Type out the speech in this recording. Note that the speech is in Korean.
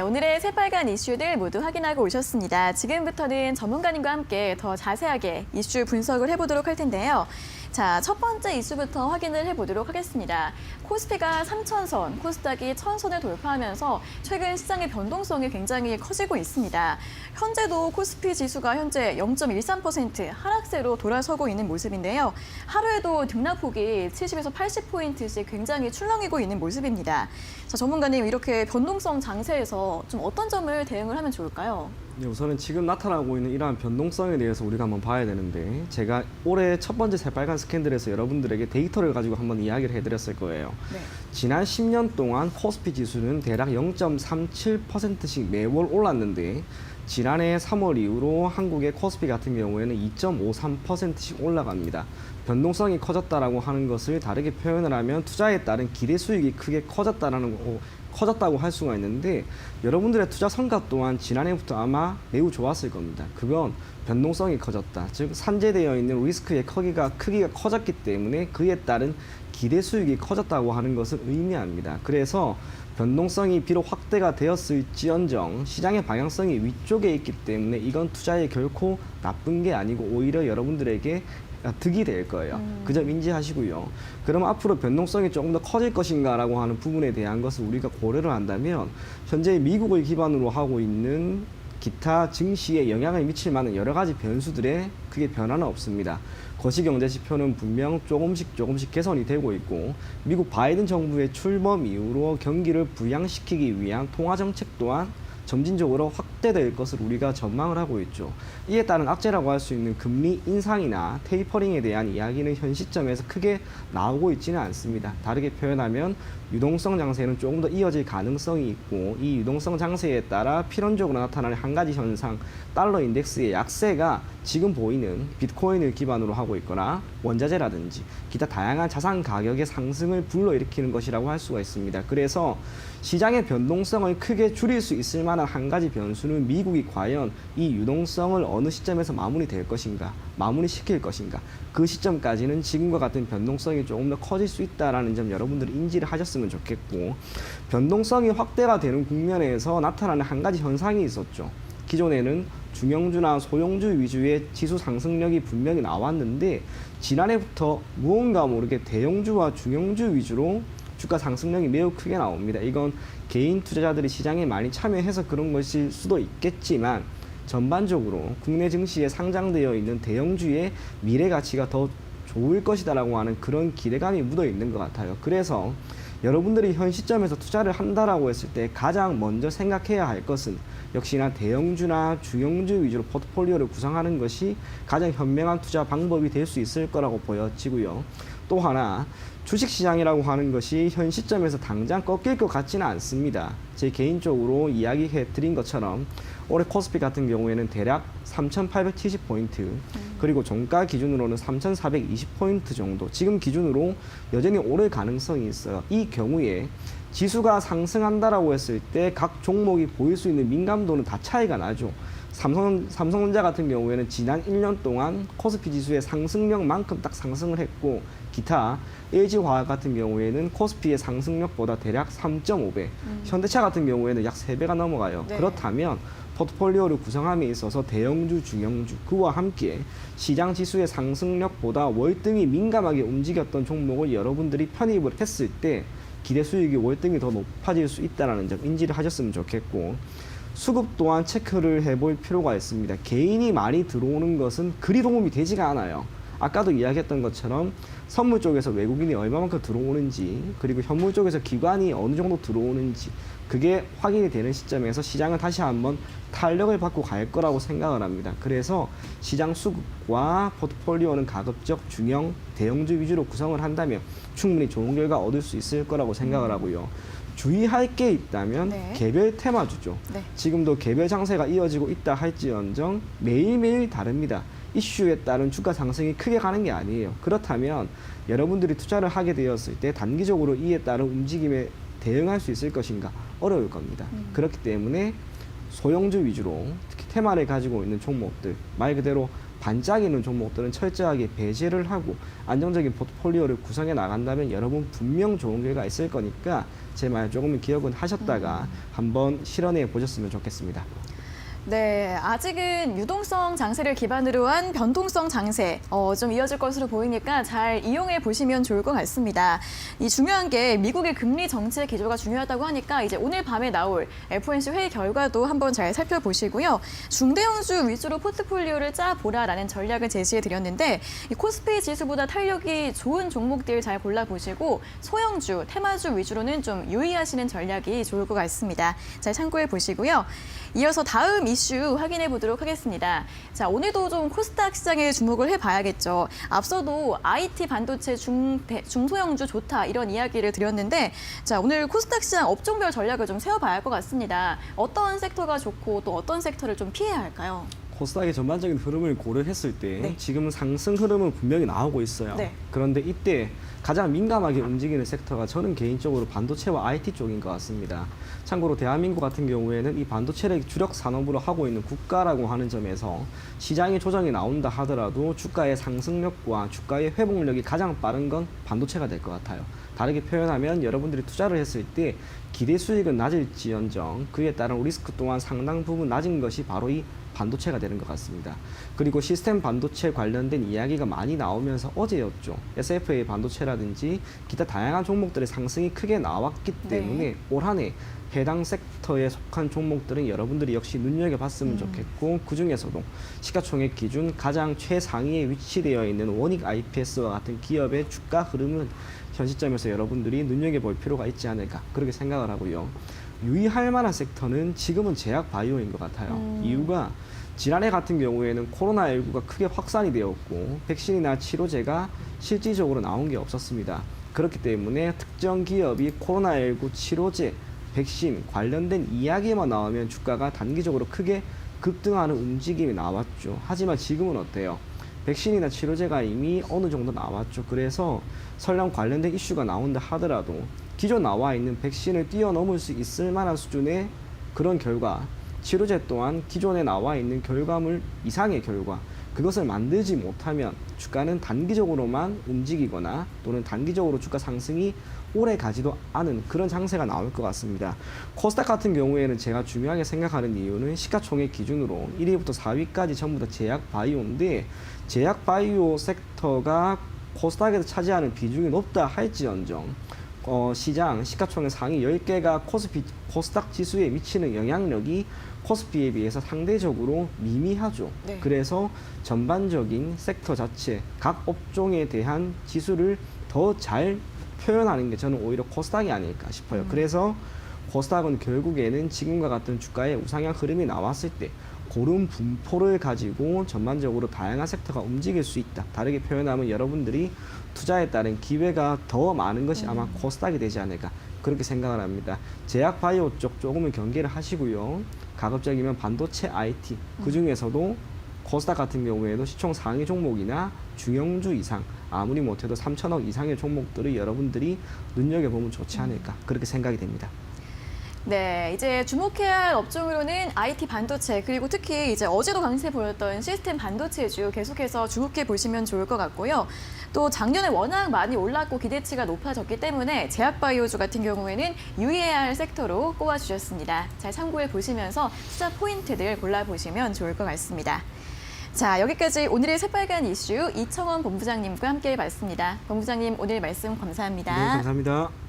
오늘의 새빨간 이슈들 모두 확인하고 오셨습니다. 지금부터는 전문가님과 함께 더 자세하게 이슈 분석을 해보도록 할 텐데요. 자, 첫 번째 이슈부터 확인을 해보도록 하겠습니다. 코스피가 3,000선, 코스닥이 1,000선을 돌파하면서 최근 시장의 변동성이 굉장히 커지고 있습니다. 현재도 코스피 지수가 현재 0.13% 하락세로 돌아서고 있는 모습인데요. 하루에도 등락폭이 70에서 80포인트씩 굉장히 출렁이고 있는 모습입니다. 자, 전문가님, 이렇게 변동성 장세에서 좀 어떤 점을 대응을 하면 좋을까요? 네, 우선은 지금 나타나고 있는 이러한 변동성에 대해서 우리가 한번 봐야 되는데, 제가 올해 첫 번째 새빨간 스캔들에서 여러분들에게 데이터를 가지고 한번 이야기를 해드렸을 거예요. 네. 지난 10년 동안 코스피 지수는 대략 0.37%씩 매월 올랐는데, 지난해 3월 이후로 한국의 코스피 같은 경우에는 2.53%씩 올라갑니다. 변동성이 커졌다라고 하는 것을 다르게 표현을 하면 투자에 따른 기대 수익이 크게 커졌다고 할 수가 있는데, 여러분들의 투자 성과 또한 지난해부터 아마 매우 좋았을 겁니다. 그건 변동성이 커졌다. 즉 산재되어 있는 리스크의 크기가 커졌기 때문에 그에 따른 기대 수익이 커졌다고 하는 것을 의미합니다. 그래서 변동성이 비록 확대가 되었을지언정 시장의 방향성이 위쪽에 있기 때문에 이건 투자에 결코 나쁜 게 아니고 오히려 여러분들에게 득이 될 거예요. 그 점 인지하시고요. 그럼 앞으로 변동성이 조금 더 커질 것인가라고 하는 부분에 대한 것을 우리가 고려를 한다면, 현재 미국을 기반으로 하고 있는 기타 증시에 영향을 미칠 만한 여러 가지 변수들에 크게 변화는 없습니다. 거시경제지표는 분명 조금씩 개선이 되고 있고, 미국 바이든 정부의 출범 이후로 경기를 부양시키기 위한 통화정책 또한 점진적으로 확대될 것을 우리가 전망을 하고 있죠. 이에 따른 악재라고 할 수 있는 금리 인상이나 테이퍼링에 대한 이야기는 현 시점에서 크게 나오고 있지는 않습니다. 다르게 표현하면 유동성 장세는 조금 더 이어질 가능성이 있고, 이 유동성 장세에 따라 필연적으로 나타나는 한 가지 현상, 달러 인덱스의 약세가 지금 보이는 비트코인을 기반으로 하고 있거나 원자재라든지 기타 다양한 자산 가격의 상승을 불러일으키는 것이라고 할 수가 있습니다. 그래서 시장의 변동성을 크게 줄일 수 있을 만한 한 가지 변수는 미국이 과연 이 유동성을 어느 시점에서 마무리될 것인가, 마무리시킬 것인가, 그 시점까지는 지금과 같은 변동성이 조금 더 커질 수 있다는 점 여러분들이 인지를 하셨으면 좋겠고, 변동성이 확대가 되는 국면에서 나타나는 한 가지 현상이 있었죠. 기존에는 중형주나 소형주 위주의 지수 상승력이 분명히 나왔는데, 지난해부터 무언가 모르게 대형주와 중형주 위주로 주가 상승력이 매우 크게 나옵니다. 이건 개인 투자자들이 시장에 많이 참여해서 그런 것일 수도 있겠지만, 전반적으로 국내 증시에 상장되어 있는 대형주의 미래 가치가 더 좋을 것이다라고 하는 그런 기대감이 묻어 있는 것 같아요. 그래서 여러분들이 현 시점에서 투자를 한다라고 했을 때 가장 먼저 생각해야 할 것은 역시나 대형주나 중형주 위주로 포트폴리오를 구성하는 것이 가장 현명한 투자 방법이 될 수 있을 거라고 보여지고요. 또 하나, 주식시장이라고 하는 것이 현 시점에서 당장 꺾일 것 같지는 않습니다. 제 개인적으로 이야기해 드린 것처럼 올해 코스피 같은 경우에는 대략 3,870포인트, 그리고 종가 기준으로는 3,420포인트 정도, 지금 기준으로 여전히 오를 가능성이 있어요. 이 경우에 지수가 상승한다라고 했을 때 각 종목이 보일 수 있는 민감도는 다 차이가 나죠. 삼성전자 같은 경우에는 지난 1년 동안 코스피 지수의 상승력만큼 딱 상승을 했고, 기타 LG화학 같은 경우에는 코스피의 상승력보다 대략 3.5배, 현대차 같은 경우에는 약 3배가 넘어가요. 네. 그렇다면 포트폴리오를 구성함에 있어서 대형주, 중형주, 그와 함께 시장 지수의 상승력보다 월등히 민감하게 움직였던 종목을 여러분들이 편입을 했을 때 기대 수익이 월등히 더 높아질 수 있다는 점 인지를 하셨으면 좋겠고, 수급 또한 체크를 해볼 필요가 있습니다. 개인이 많이 들어오는 것은 그리 도움이 되지가 않아요. 아까도 이야기했던 것처럼 선물 쪽에서 외국인이 얼마만큼 들어오는지, 그리고 현물 쪽에서 기관이 어느 정도 들어오는지, 그게 확인이 되는 시점에서 시장은 다시 한번 탄력을 받고 갈 거라고 생각을 합니다. 그래서 시장 수급과 포트폴리오는 가급적 중형, 대형주 위주로 구성을 한다면 충분히 좋은 결과 얻을 수 있을 거라고 생각을 하고요. 주의할 게 있다면 네. 개별 테마주죠. 네. 지금도 개별 장세가 이어지고 있다 할지언정 매일매일 다릅니다. 이슈에 따른 주가 상승이 크게 가는 게 아니에요. 그렇다면 여러분들이 투자를 하게 되었을 때 단기적으로 이에 따른 움직임에 대응할 수 있을 것인가 어려울 겁니다. 그렇기 때문에 소형주 위주로 특히 테마를 가지고 있는 종목들, 말 그대로 반짝이는 종목들은 철저하게 배제를 하고 안정적인 포트폴리오를 구성해 나간다면 여러분 분명 좋은 결과 있을 거니까 제 말 조금은 기억은 하셨다가 한번 실현해 보셨으면 좋겠습니다. 네, 아직은 유동성 장세를 기반으로 한 변동성 장세 좀 이어질 것으로 보이니까 잘 이용해 보시면 좋을 것 같습니다. 이 중요한 게 미국의 금리 정책 기조가 중요하다고 하니까 이제 오늘 밤에 나올 FOMC 회의 결과도 한번 잘 살펴보시고요. 중대형주 위주로 포트폴리오를 짜보라라는 전략을 제시해 드렸는데 이 코스피 지수보다 탄력이 좋은 종목들 잘 골라보시고 소형주, 테마주 위주로는 좀 유의하시는 전략이 좋을 것 같습니다. 잘 참고해 보시고요. 이어서 다음 이슈 확인해 보도록 하겠습니다. 자, 오늘도 좀 코스닥 시장에 주목을 해봐야겠죠. 앞서도 IT 반도체 중소형주 좋다 이런 이야기를 드렸는데 자, 오늘 코스닥 시장 업종별 전략을 좀 세워봐야 할 것 같습니다. 어떤 섹터가 좋고 또 어떤 섹터를 좀 피해야 할까요? 코스닥의 전반적인 흐름을 고려했을 때 네. 지금은 상승 흐름은 분명히 나오고 있어요. 네. 그런데 이때 가장 민감하게 움직이는 섹터가 저는 개인적으로 반도체와 IT 쪽인 것 같습니다. 참고로 대한민국 같은 경우에는 이 반도체를 주력 산업으로 하고 있는 국가라고 하는 점에서 시장의 조정이 나온다 하더라도 주가의 상승력과 주가의 회복력이 가장 빠른 건 반도체가 될 것 같아요. 다르게 표현하면 여러분들이 투자를 했을 때 기대 수익은 낮을지언정 그에 따른 리스크 또한 상당 부분 낮은 것이 바로 이 반도체가 되는 것 같습니다. 그리고 시스템 반도체 관련된 이야기가 많이 나오면서 어제였죠. SFA 반도체라든지 기타 다양한 종목들의 상승이 크게 나왔기 때문에 네. 올 한 해 해당 섹터에 속한 종목들은 여러분들이 역시 눈여겨봤으면 좋겠고 그중에서도 시가총액 기준 가장 최상위에 위치되어 있는 원익 IPS와 같은 기업의 주가 흐름은 현 시점에서 여러분들이 눈여겨볼 필요가 있지 않을까 그렇게 생각을 하고요. 유의할 만한 섹터는 지금은 제약 바이오인 것 같아요. 이유가 지난해 같은 경우에는 코로나19가 크게 확산이 되었고 백신이나 치료제가 실질적으로 나온 게 없었습니다. 그렇기 때문에 특정 기업이 코로나19 치료제, 백신 관련된 이야기만 나오면 주가가 단기적으로 크게 급등하는 움직임이 나왔죠. 하지만 지금은 어때요? 백신이나 치료제가 이미 어느 정도 나왔죠. 그래서 설령 관련된 이슈가 나온다 하더라도 기존 나와 있는 백신을 뛰어넘을 수 있을 만한 수준의 그런 결과, 치료제 또한 기존에 나와 있는 결과물 이상의 결과, 그것을 만들지 못하면 주가는 단기적으로만 움직이거나 또는 단기적으로 주가 상승이 오래 가지도 않은 그런 장세가 나올 것 같습니다. 코스닥 같은 경우에는 제가 중요하게 생각하는 이유는 시가총액 기준으로 1위부터 4위까지 전부 다 제약 바이오인데 제약 바이오 섹터가 코스닥에서 차지하는 비중이 높다 할지언정 시장 시가총액 상위 10개가 코스닥 지수에 미치는 영향력이 코스피에 비해서 상대적으로 미미하죠. 네. 그래서 전반적인 섹터 자체, 각 업종에 대한 지수를 더 잘 표현하는 게 저는 오히려 코스닥이 아닐까 싶어요. 그래서 코스닥은 결국에는 지금과 같은 주가의 우상향 흐름이 나왔을 때 고른 분포를 가지고 전반적으로 다양한 섹터가 움직일 수 있다. 다르게 표현하면 여러분들이 투자에 따른 기회가 더 많은 것이 아마 코스닥이 되지 않을까 그렇게 생각을 합니다. 제약 바이오 쪽 조금은 경계를 하시고요. 가급적이면 반도체 IT 그중에서도 코스닥 같은 경우에도 시총 상위 종목이나 중형주 이상 아무리 못해도 3천억 이상의 종목들을 여러분들이 눈여겨보면 좋지 않을까 그렇게 생각이 됩니다. 네, 이제 주목해야 할 업종으로는 IT 반도체 그리고 특히 이제 어제도 강세 보였던 시스템 반도체주 계속해서 주목해 보시면 좋을 것 같고요. 또 작년에 워낙 많이 올랐고 기대치가 높아졌기 때문에 제약바이오주 같은 경우에는 유의해야 할 섹터로 꼽아주셨습니다. 잘 참고해 보시면서 투자 포인트들 골라보시면 좋을 것 같습니다. 자, 여기까지 오늘의 새빨간 이슈 이청원 본부장님과 함께 해봤습니다. 본부장님 오늘 말씀 감사합니다. 네, 감사합니다.